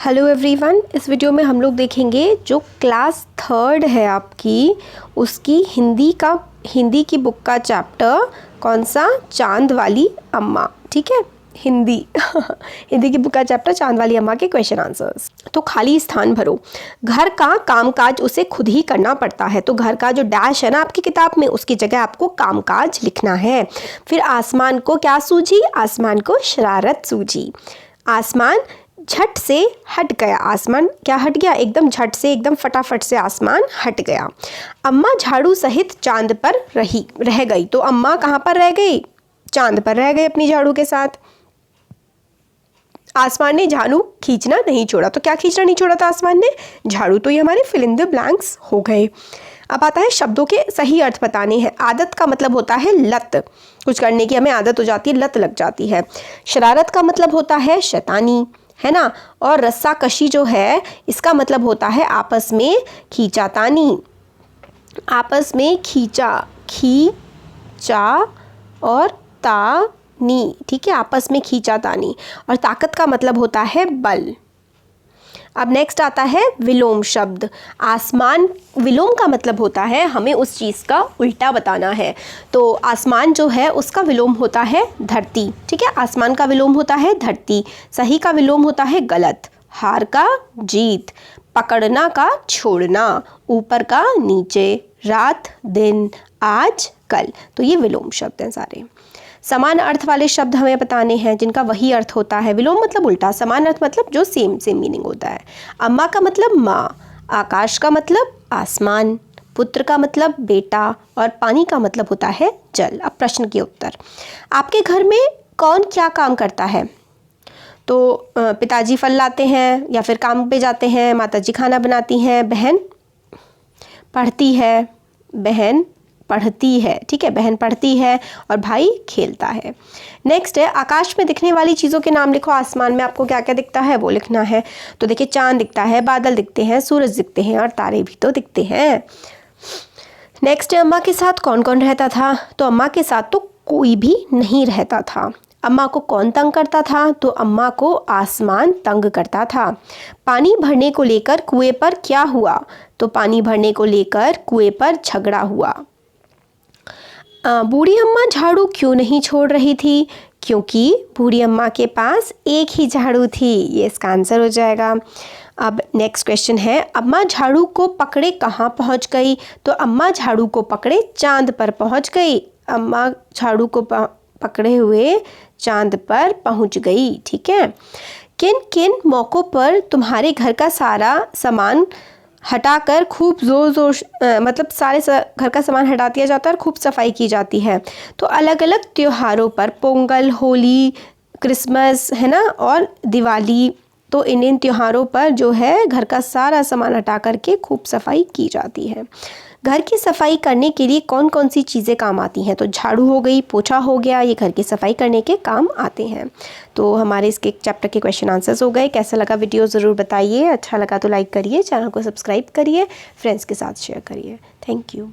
Hello everyone, इस video में हम लोग देखेंगे जो क्लास 3 है आपकी, उसकी हिंदी की बुक का चैप्टर कौन सा, चांद वाली अम्मा। ठीक है, हिंदी हिंदी की बुक का चैप्टर चांद वाली अम्मा के क्वेश्चन आंसर्स। तो खाली स्थान भरो। घर का कामकाज उसे खुद ही करना पड़ता है, तो घर का जो डैश है ना आपकी किताब में, उसकी जगह आपको कामकाज लिखना है। फिर आसमान को क्या सूझी, आसमान को शरारत सूझी। आसमान झट से हट गया, आसमान क्या हट गया, एकदम झट से, एकदम फटाफट से आसमान हट गया। अम्मा झाड़ू सहित चांद पर रह गई, तो अम्मा कहाँ पर रह गई, चांद पर रह गई अपनी झाड़ू के साथ। आसमान ने झाड़ू खींचना नहीं छोड़ा, तो क्या खींचना नहीं छोड़ा था आसमान ने, झाड़ू। तो ये हमारे फिल इन द ब्लैंक्स हो गए। अब आता है शब्दों के सही अर्थ बताने हैं। आदत का मतलब होता है लत, कुछ करने की हमें आदत हो जाती है, लत लग जाती है। शरारत का मतलब होता है शैतानी, है ना। और रस्सा कशी जो है, इसका मतलब होता है आपस में खींचातानी, आपस में खींचा और तानी। ठीक है, आपस में खींचातानी। और ताकत का मतलब होता है बल। अब नेक्स्ट आता है विलोम शब्द। आसमान, विलोम का मतलब होता है हमें उस चीज़ का उल्टा बताना है। तो आसमान जो है उसका विलोम होता है धरती। ठीक है, आसमान का विलोम होता है धरती। सही का विलोम होता है गलत। हार का जीत, पकड़ना का छोड़ना, ऊपर का नीचे, रात दिन, आज कल। तो ये विलोम शब्द हैं सारे। समान अर्थ वाले शब्द हमें बताने हैं जिनका वही अर्थ होता है। विलोम मतलब उल्टा, समान अर्थ मतलब जो सेम मीनिंग होता है। अम्मा का मतलब माँ, आकाश का मतलब आसमान, पुत्र का मतलब बेटा, और पानी का मतलब होता है जल। अब प्रश्न के उत्तर। आपके घर में कौन क्या काम करता है? तो पिताजी फल लाते हैं या फिर काम पे जाते हैं, माताजी खाना बनाती हैं, बहन पढ़ती है, बहन पढ़ती है। ठीक है, बहन पढ़ती है और भाई खेलता है। नेक्स्ट है आकाश में दिखने वाली चीज़ों के नाम लिखो। आसमान में आपको क्या क्या दिखता है वो लिखना है। तो देखिए, चांद दिखता है, बादल दिखते हैं, सूरज दिखते हैं और तारे भी तो दिखते हैं। नेक्स्ट है अम्मा के साथ कौन कौन रहता था? तो अम्मा के साथ तो कोई भी नहीं रहता था। अम्मा को कौन तंग करता था? तो अम्मा को आसमान तंग करता था। पानी भरने को लेकर कुएं पर क्या हुआ? तो पानी भरने को लेकर कुएं पर झगड़ा हुआ। बूढ़ी अम्मा झाड़ू क्यों नहीं छोड़ रही थी? क्योंकि बूढ़ी अम्मा के पास एक ही झाड़ू थी। ये इसका आंसर हो जाएगा। अब नेक्स्ट क्वेश्चन है, अम्मा झाड़ू को पकड़े कहाँ पहुँच गई? तो अम्मा झाड़ू को पकड़े चांद पर पहुँच गई। अम्मा झाड़ू को पकड़े हुए चांद पर पहुँच गई। ठीक है। किन किन मौक़ों पर तुम्हारे घर का सारा सामान हटाकर खूब ज़ोर मतलब सारे घर का सामान हटा दिया जाता है और खूब सफाई की जाती है? तो अलग अलग त्योहारों पर, पोंगल, होली, क्रिसमस, है ना, और दिवाली। तो इन त्योहारों पर जो है घर का सारा सामान हटा करके खूब सफाई की जाती है। घर की सफाई करने के लिए कौन कौन सी चीज़ें काम आती हैं? तो झाड़ू हो गई, पोछा हो गया, ये घर की सफाई करने के काम आते हैं। तो हमारे इसके चैप्टर के क्वेश्चन आंसर्स हो गए। कैसा लगा वीडियो ज़रूर बताइए, अच्छा लगा तो लाइक करिए, चैनल को सब्सक्राइब करिए, फ्रेंड्स के साथ शेयर करिए। Thank you.